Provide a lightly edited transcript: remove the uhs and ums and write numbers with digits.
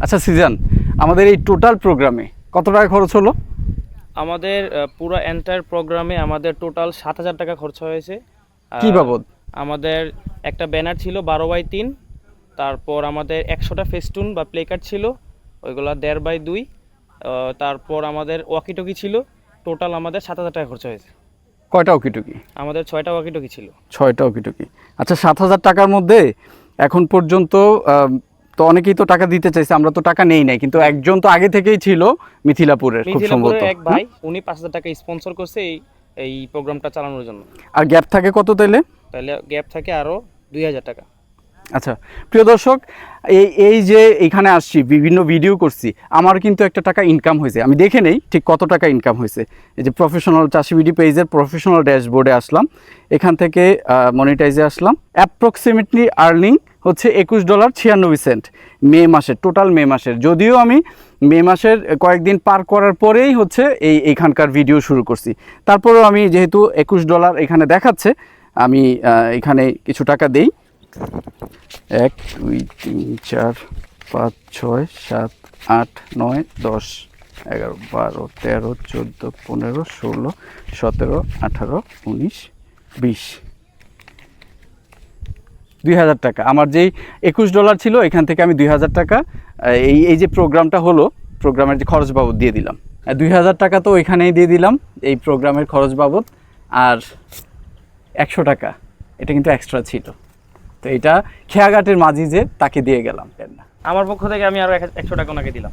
আচ্ছা সিজান, আমাদের এই টোটাল প্রোগ্রামে কত টাকা খরচ হলো? আমাদের পুরো এন্টায়ার প্রোগ্রামে আমাদের টোটাল 7,000 টাকা খরচ হয়েছে। কি বাবদ? আমাদের একটা ব্যানার ছিল 12x3, তারপর আমাদের 100টা ফেস্টুন বা প্লে কার্ড ছিল, ওইগুলা 1.5x2, তারপর আমাদের ওয়াকিটকি ছিল। টোটাল আমাদের 7,000 টাকা খরচ হয়েছে। কয়টা ওকিটুকি? আমাদের 6টা ওয়াকিটকি ছিল। 6টা ওকিটুকি। আচ্ছা, 7,000 টাকার মধ্যে এখন পর্যন্ত তো অনেকেই তো টাকা দিতে চাইছে, আমরা তো টাকা নেই নাই, কিন্তু একজন তো আগে থেকেই ছিল মিথিলাপুরের, খুব সম্ভবত। এক ভাই, উনি 5,000 টাকা স্পন্সর করছে এই প্রোগ্রামটা চালানোর জন্য। আর গ্যাপ থাকে কত তাইলে? তাহলে গ্যাপ থাকে আরও 2,000 টাকা। আচ্ছা প্রিয় দর্শক, এই যে এখানে আসছি, বিভিন্ন ভিডিও করছি, আমার কিন্তু একটা টাকা ইনকাম হয়েছে। আমি দেখে নেই ঠিক কত টাকা ইনকাম হয়েছে। এই যে প্রফেশনাল চাষি ভিডি পেজের প্রফেশনাল ড্যাশবোর্ডে আসলাম, এখান থেকে মনিটাইজে আসলাম। অ্যাপ্রক্সিমেটলি আর্নিং হচ্ছে $21.96 মে মাসের, টোটাল মে মাসের। যদিও আমি মে মাসের কয়েকদিন পার করার পরেই হচ্ছে এইখানকার ভিডিও শুরু করছি, তারপরেও আমি যেহেতু $21 এখানে দেখাচ্ছে, আমি এখানে কিছু টাকা দেই। 1 2 3 4 5 6 7 8 9 10 11 12 13 14 15 16 17 18 19 20 2,000 টাকা। আমার যেই $21 ছিল, এখান থেকে আমি 2,000 টাকা এই যে প্রোগ্রামটা হলো, প্রোগ্রামের যে খরচ বাবদ দিয়ে দিলাম। 2,000 টাকা তো ওইখানেই দিয়ে দিলাম এই প্রোগ্রামের খরচ বাবদ। আর 100 টাকা এটা কিন্তু এক্সট্রা ছিল, তো এটা খেয়াঘাটের মাঝি যে তাকে দিয়ে গেলাম। আমার পক্ষ থেকে আমি আরও 100 টাকা ওনাকে দিলাম।